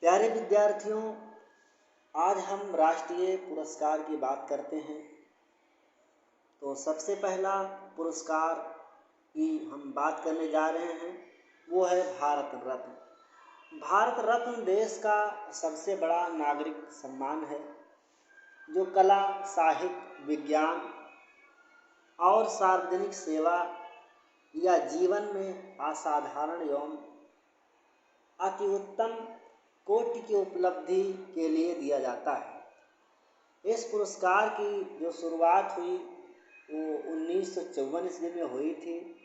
प्यारे विद्यार्थियों, आज हम राष्ट्रीय पुरस्कार की बात करते हैं। तो सबसे पहला पुरस्कार की हम बात करने जा रहे हैं वो है भारत रत्न। भारत रत्न देश का सबसे बड़ा नागरिक सम्मान है जो कला, साहित्य, विज्ञान और सार्वजनिक सेवा या जीवन में असाधारण एवं अति उत्तम कोटि की उपलब्धि के लिए दिया जाता है। इस पुरस्कार की जो शुरुआत हुई वो 1954 ईस्वी में हुई थी।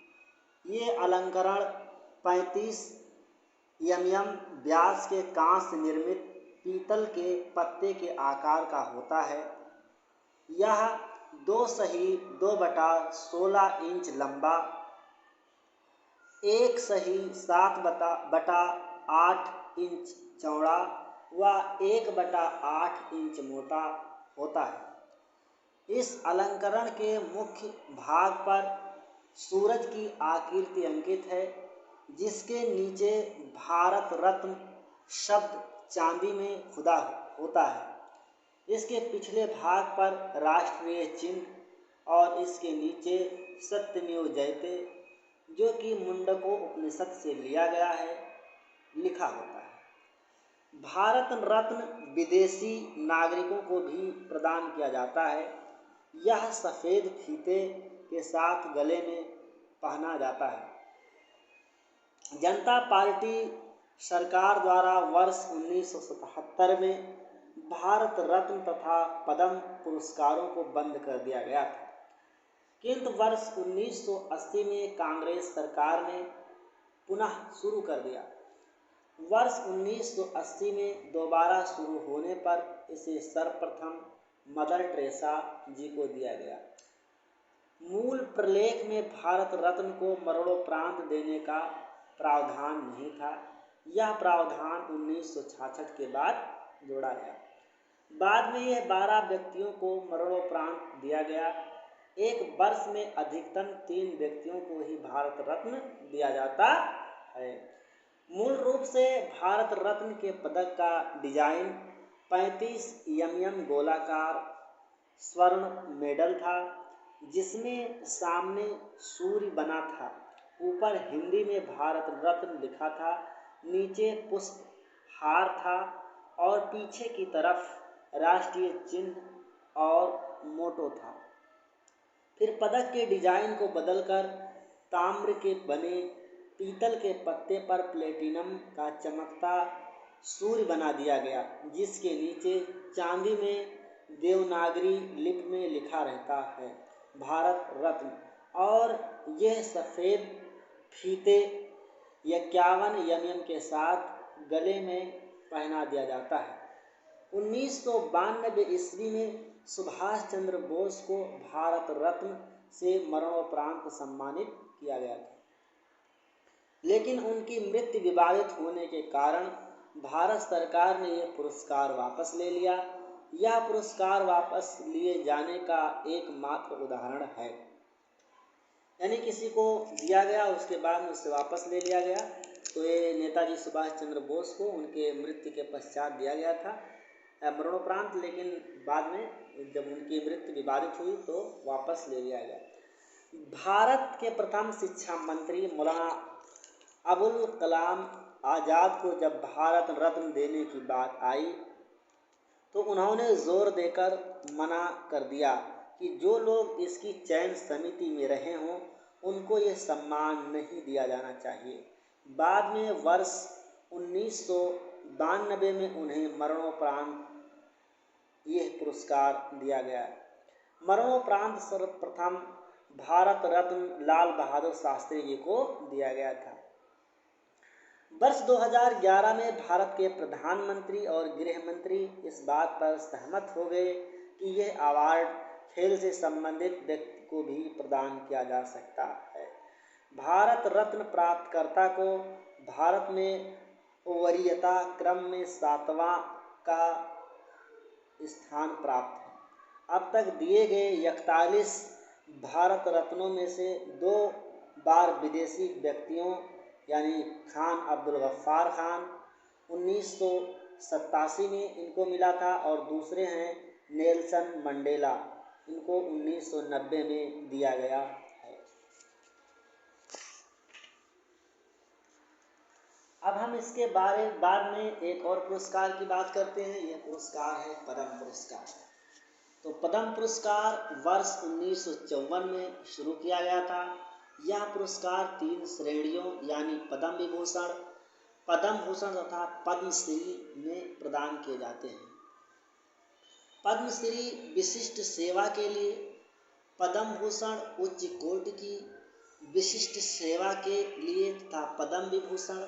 ये अलंकरण 35 mm व्यास के कांच से निर्मित पीतल के पत्ते के आकार का होता है। यह 2/16 इंच लंबा, 1/7/8 इंच चौड़ा व 1/8 इंच मोटा होता है। इस अलंकरण के मुख्य भाग पर सूरज की आकृति अंकित है, जिसके नीचे भारत रत्न शब्द चांदी में खुदा होता है। इसके पिछले भाग पर राष्ट्रीय चिन्ह और इसके नीचे सत्यमेव जयते, जो कि मुंडको उपनिषद से लिया गया है, लिखा होता है। भारत रत्न विदेशी नागरिकों को भी प्रदान किया जाता है। यह सफ़ेद फीते के साथ गले में पहना जाता है। जनता पार्टी सरकार द्वारा वर्ष 1977 में भारत रत्न तथा पद्म पुरस्कारों को बंद कर दिया गया था, किंतु वर्ष 1980 में कांग्रेस सरकार ने पुनः शुरू कर दिया। वर्ष 1980 में दोबारा शुरू होने पर इसे सर्वप्रथम मदर टेरेसा जी को दिया गया। मूल प्रलेख में भारत रत्न को मरणोपरांत देने का प्रावधान नहीं था। यह प्रावधान 1966 के बाद जोड़ा गया। बाद में यह 12 व्यक्तियों को मरणोपरांत दिया गया। एक वर्ष में अधिकतम 3 व्यक्तियों को ही भारत रत्न दिया जाता है। मूल रूप से भारत रत्न के पदक का डिजाइन 35 mm गोलाकार स्वर्ण मेडल था, जिसमें सामने सूर्य बना था। ऊपर हिंदी में भारत रत्न लिखा था, नीचे पुष्प हार था और पीछे की तरफ राष्ट्रीय चिन्ह और मोटो था। फिर पदक के डिजाइन को बदलकर ताम्र के बने पीतल के पत्ते पर प्लेटिनम का चमकता सूर्य बना दिया गया, जिसके नीचे चांदी में देवनागरी लिपि में लिखा रहता है भारत रत्न, और यह सफ़ेद फीते 51 mm के साथ गले में पहना दिया जाता है। 1992 ईस्वी में सुभाष चंद्र बोस को भारत रत्न से मरणोपरांत सम्मानित किया गया था, लेकिन उनकी मृत्यु विवादित होने के कारण भारत सरकार ने यह पुरस्कार वापस ले लिया। यह पुरस्कार वापस लिए जाने का एकमात्र उदाहरण है, यानी किसी को दिया गया उसके बाद में उसे वापस ले लिया गया। तो ये नेताजी सुभाष चंद्र बोस को उनके मृत्यु के पश्चात दिया गया था मरणोपरांत, लेकिन बाद में जब उनकी मृत्यु विवादित हुई तो वापस ले लिया गया। भारत के प्रथम शिक्षा मंत्री मौलाना अबुल कलाम आज़ाद को जब भारत रत्न देने की बात आई तो उन्होंने जोर देकर मना कर दिया कि जो लोग इसकी चयन समिति में रहे हों उनको ये सम्मान नहीं दिया जाना चाहिए। बाद में वर्ष 1992 में उन्हें मरणोपरांत यह पुरस्कार दिया गया। मरणोपरांत सर्वप्रथम भारत रत्न लाल बहादुर शास्त्री जी को दिया गया था। वर्ष 2011 में भारत के प्रधानमंत्री और गृह मंत्री इस बात पर सहमत हो गए कि यह अवार्ड खेल से संबंधित व्यक्ति को भी प्रदान किया जा सकता है। भारत रत्न प्राप्तकर्ता को भारत में वरीयता क्रम में 7वां का स्थान प्राप्त है। अब तक दिए गए 41 भारत रत्नों में से 2 बार विदेशी व्यक्तियों यानी खान अब्दुल गफ्फार खान 1987 में इनको मिला था और दूसरे हैं नेल्सन मंडेला, इनको 1990 में दिया गया है। अब हम इसके बाद में एक और पुरस्कार की बात करते हैं। यह पुरस्कार है पद्म पुरस्कार। तो पद्म पुरस्कार वर्ष 1954 में शुरू किया गया था। यह पुरस्कार 3 श्रेणियों यानी पद्म विभूषण, पद्म भूषण तथा पद्मश्री में प्रदान किए जाते हैं। पद्मश्री विशिष्ट सेवा के लिए, पद्म भूषण उच्च कोटि की विशिष्ट सेवा के लिए तथा पद्म विभूषण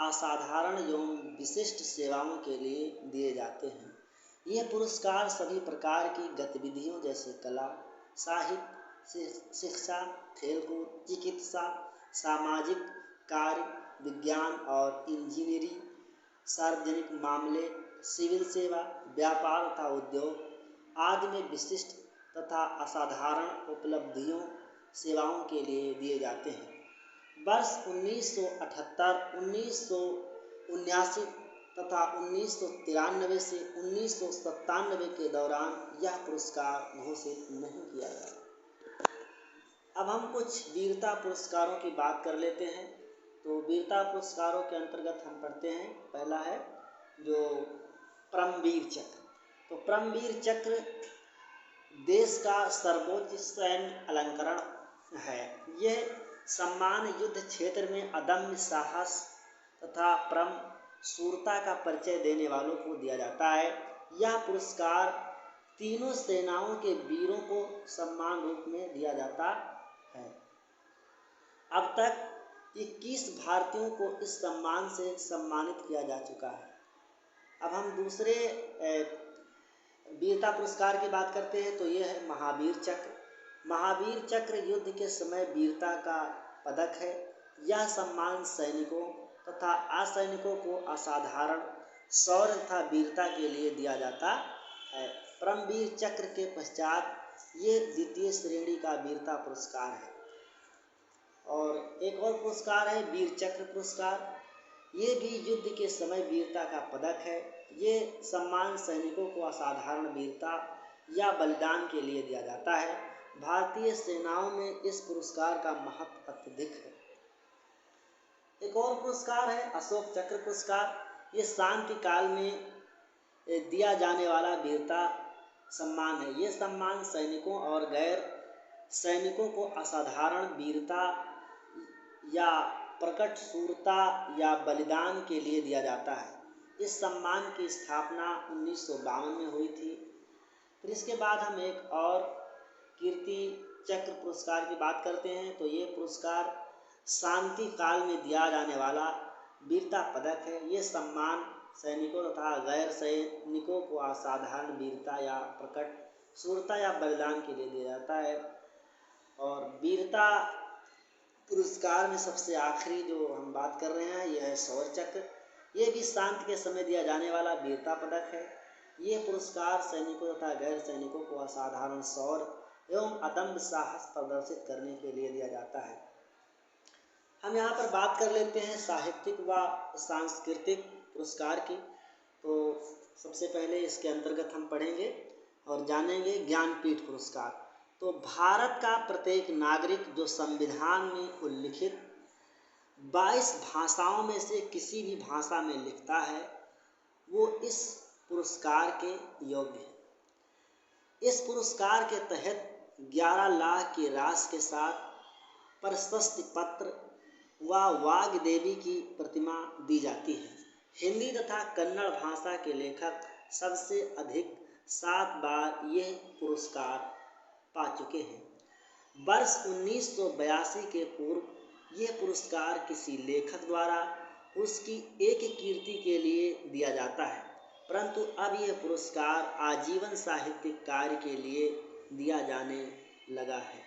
असाधारण एवं विशिष्ट सेवाओं के लिए दिए जाते हैं। यह पुरस्कार सभी प्रकार की गतिविधियों जैसे कला, साहित्य, शिक्षा, खेलकूद, चिकित्सा, सामाजिक कार्य, विज्ञान और इंजीनियरिंग, सार्वजनिक मामले, सिविल सेवा, व्यापार तथा उद्योग आदि में विशिष्ट तथा असाधारण उपलब्धियों सेवाओं के लिए दिए जाते हैं। वर्ष 1978, 1979 तथा 1993 से 1997 के दौरान यह पुरस्कार घोषित नहीं किया गया। अब हम कुछ वीरता पुरस्कारों की बात कर लेते हैं। तो वीरता पुरस्कारों के अंतर्गत हम पढ़ते हैं, पहला है जो परमवीर चक्र। तो परमवीर चक्र देश का सर्वोच्च सैन्य अलंकरण है। यह सम्मान युद्ध क्षेत्र में अदम्य साहस तथा परम शूरता का परिचय देने वालों को दिया जाता है। यह पुरस्कार तीनों सेनाओं के वीरों को सम्मान रूप में दिया जाता है। अब तक 21 भारतीयों को इस सम्मान से सम्मानित किया जा चुका है। अब हम दूसरे वीरता पुरस्कार की बात करते हैं। तो यह है महावीर चक्र। महावीर चक्र युद्ध के समय वीरता का पदक है। यह सम्मान सैनिकों तथा असैनिकों को असाधारण शौर्य तथा वीरता के लिए दिया जाता है। परमवीर चक्र के पश्चात ये द्वितीय श्रेणी का वीरता पुरस्कार है। और एक और पुरस्कार है वीर चक्र पुरस्कार। ये भी युद्ध के समय वीरता का पदक है। ये सम्मान सैनिकों को असाधारण वीरता या बलिदान के लिए दिया जाता है। भारतीय सेनाओं में इस पुरस्कार का महत्व अत्यधिक है। एक और पुरस्कार है अशोक चक्र पुरस्कार। ये शांति काल में दिया जाने वाला वीरता सम्मान है। ये सम्मान सैनिकों और गैर सैनिकों को असाधारण वीरता या प्रकट शूरता या बलिदान के लिए दिया जाता है। इस सम्मान की स्थापना 1952 में हुई थी। फिर इसके बाद हम एक और कीर्ति चक्र पुरस्कार की बात करते हैं। तो ये पुरस्कार शांति काल में दिया जाने वाला वीरता पदक है। ये सम्मान सैनिकों तथा गैर सैनिकों को असाधारण वीरता या प्रकट शूरता या बलिदान के लिए दिया जाता है। और वीरता पुरस्कार में सबसे आखिरी जो हम बात कर रहे हैं यह है शौर्य चक्र। ये भी शांति के समय दिया जाने वाला वीरता पदक है। ये पुरस्कार सैनिकों तथा गैर सैनिकों को असाधारण शौर्य एवं अदम्य साहस प्रदर्शित करने के लिए दिया जाता है। हम यहाँ पर बात कर लेते हैं साहित्यिक व सांस्कृतिक पुरस्कार की। तो सबसे पहले इसके अंतर्गत हम पढ़ेंगे और जानेंगे ज्ञानपीठ पुरस्कार। तो भारत का प्रत्येक नागरिक जो संविधान में उल्लिखित 22 भाषाओं में से किसी भी भाषा में लिखता है वो इस पुरस्कार के योग्य है। इस पुरस्कार के तहत 11 लाख की राशि के साथ प्रशस्ति पत्र व वाग्देवी की प्रतिमा दी जाती है। हिंदी तथा कन्नड़ भाषा के लेखक सबसे अधिक 7 बार यह पुरस्कार पा चुके हैं। वर्ष 1982 के पूर्व यह पुरस्कार किसी लेखक द्वारा उसकी एक कीर्ति के लिए दिया जाता है, परंतु अब यह पुरस्कार आजीवन साहित्यिक कार्य के लिए दिया जाने लगा है।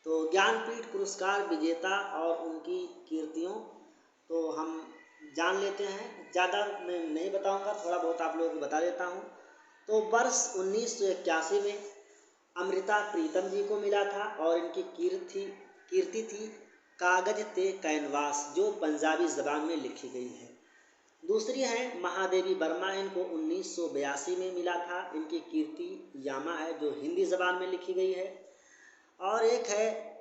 तो ज्ञानपीठ पुरस्कार विजेता और उनकी कीर्तियों तो हम जान लेते हैं। ज़्यादा मैं नहीं बताऊंगा, थोड़ा बहुत आप लोगों को बता देता हूं। तो वर्ष 1981 में अमृता प्रीतम जी को मिला था और इनकी कीर्ति थी कागज ते कैनवास, जो पंजाबी ज़बान में लिखी गई है। दूसरी है महादेवी वर्मा, इनको 1982 में मिला था। इनकी कीर्ति यामा है जो हिंदी ज़बान में लिखी गई है। और एक है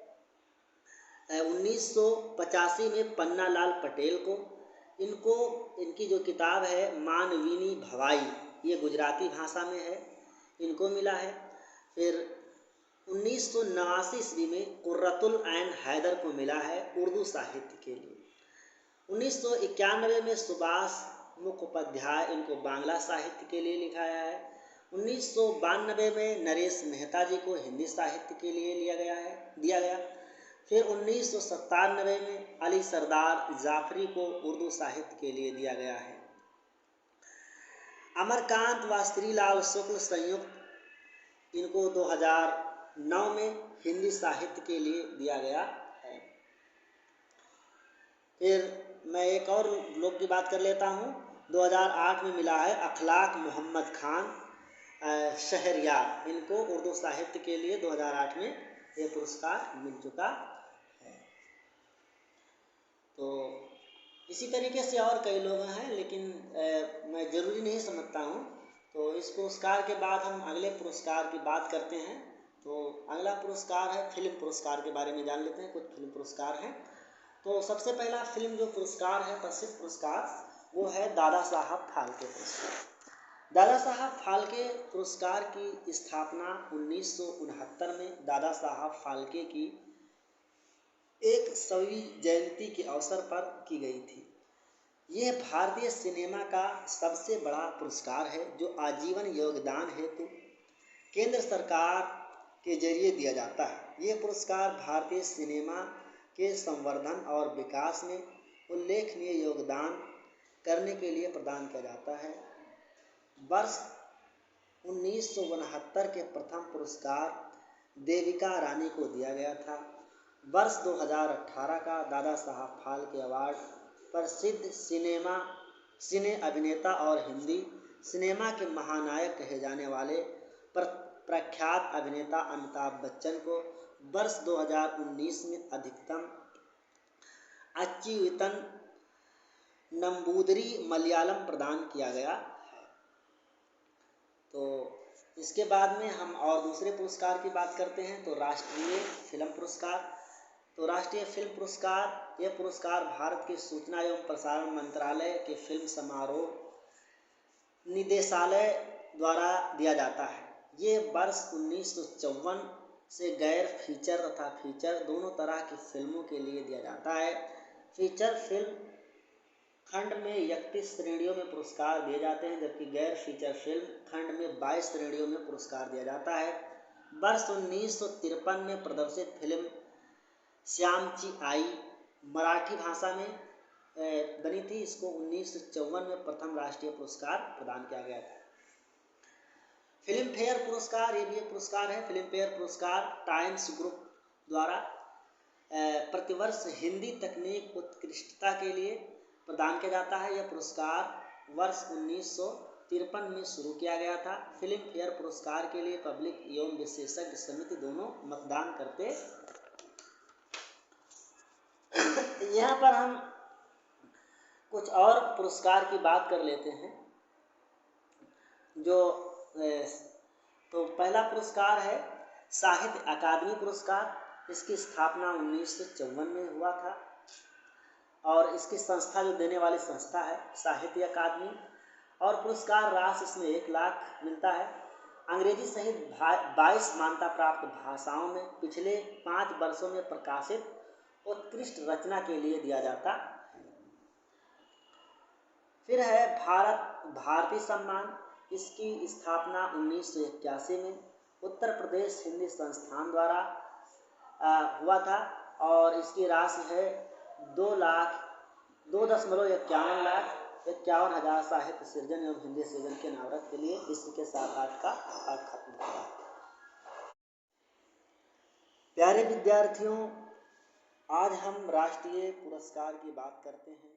1985 में पन्नालाल पटेल को, इनको इनकी जो किताब है मानवीनी भवाई, ये गुजराती भाषा में है, इनको मिला है। फिर 1989 ईस्वी में कुर्रतुल ऐन हैदर को मिला है उर्दू साहित्य के लिए। 1991 में सुभाष मुखोपाध्याय, इनको बांग्ला साहित्य के लिए लिखाया है। 1992 में नरेश मेहता जी को हिंदी साहित्य के लिए दिया गया। फिर 1997 में अली सरदार जाफरी को उर्दू साहित्य के लिए दिया गया है। अमरकांत व श्रीलाल शुक्ल संयुक्त, इनको 2009 में हिंदी साहित्य के लिए दिया गया है। फिर मैं एक और लोग की बात कर लेता हूँ। 2008 में मिला है अखलाक मोहम्मद खान शहरयार, इनको उर्दू साहित्य के लिए 2008 में ये पुरस्कार मिल चुका है। तो इसी तरीके से और कई लोग हैं, लेकिन मैं ज़रूरी नहीं समझता हूँ। तो इस पुरस्कार के बाद हम अगले पुरस्कार की बात करते हैं। तो अगला पुरस्कार है फिल्म पुरस्कार के बारे में जान लेते हैं। कुछ फिल्म पुरस्कार हैं। तो सबसे पहला फिल्म जो पुरस्कार है, प्रसिद्ध पुरस्कार, वो है दादा साहब फाल्के पुरस्कार। दादा साहब फाल्के पुरस्कार की स्थापना 1969 में दादा साहब फाल्के की 100वीं जयंती के अवसर पर की गई थी। यह भारतीय सिनेमा का सबसे बड़ा पुरस्कार है जो आजीवन योगदान हेतु केंद्र सरकार के जरिए दिया जाता है। यह पुरस्कार भारतीय सिनेमा के संवर्धन और विकास में उल्लेखनीय योगदान करने के लिए प्रदान किया जाता है। वर्ष 1969 के प्रथम पुरस्कार देविका रानी को दिया गया था। वर्ष 2018 का दादा साहब फाल्के अवार्ड प्रसिद्ध सिने अभिनेता और हिंदी सिनेमा के महानायक कहे जाने वाले प्रख्यात अभिनेता अमिताभ बच्चन को वर्ष 2019 में अधिकतम अच्युतन नंबूदरी मलयालम प्रदान किया गया है। तो इसके बाद में हम और दूसरे पुरस्कार की बात करते हैं। तो राष्ट्रीय फिल्म पुरस्कार। तो राष्ट्रीय फिल्म पुरस्कार, यह पुरस्कार भारत के सूचना एवं प्रसारण मंत्रालय के फिल्म समारोह निदेशालय द्वारा दिया जाता है। ये वर्ष 1954 से गैर फीचर तथा फीचर दोनों तरह की फिल्मों के लिए दिया जाता है। फीचर फिल्म खंड में 31 श्रेणियों में पुरस्कार दिए जाते हैं, जबकि गैर फीचर फिल्म खंड में 22 श्रेणियों में पुरस्कार दिया जाता है। वर्ष 1953 में प्रदर्शित फिल्म श्यामची आई मराठी भाषा में बनी थी। इसको 1954 में प्रथम राष्ट्रीय पुरस्कार प्रदान किया गया था। फिल्म फेयर पुरस्कार, ये भी एक पुरस्कार है। फिल्म फेयर पुरस्कार टाइम्स ग्रुप द्वारा प्रतिवर्ष हिंदी तकनीक उत्कृष्टता के लिए प्रदान किया जाता है। यह पुरस्कार वर्ष 1953 में शुरू किया गया था। फिल्म फेयर पुरस्कार के लिए पब्लिक एवं विशेषज्ञ समिति दोनों मतदान करते। यहाँ पर हम कुछ और पुरस्कार की बात कर लेते हैं। जो तो पहला पुरस्कार है साहित्य अकादमी पुरस्कार। इसकी स्थापना 1954 में हुआ था और इसकी संस्था जो देने वाली संस्था है साहित्य अकादमी। और पुरस्कार राशि इसमें 1 लाख मिलता है। अंग्रेजी सहित 22 मान्यता प्राप्त भाषाओं में पिछले 5 वर्षों में प्रकाशित उत्कृष्ट रचना के लिए दिया जाता। फिर है भारतीय सम्मान। इसकी स्थापना 1981 में उत्तर प्रदेश हिंदी संस्थान द्वारा हुआ था और इसकी राशि है 2,51,51,000 साहित्य सृजन एवं हिंदी सृजन के अनावृत के लिए। इसी के साथ आज का पाठ खत्म हुआ। प्यारे विद्यार्थियों, आज हम राष्ट्रीय पुरस्कार की बात करते हैं।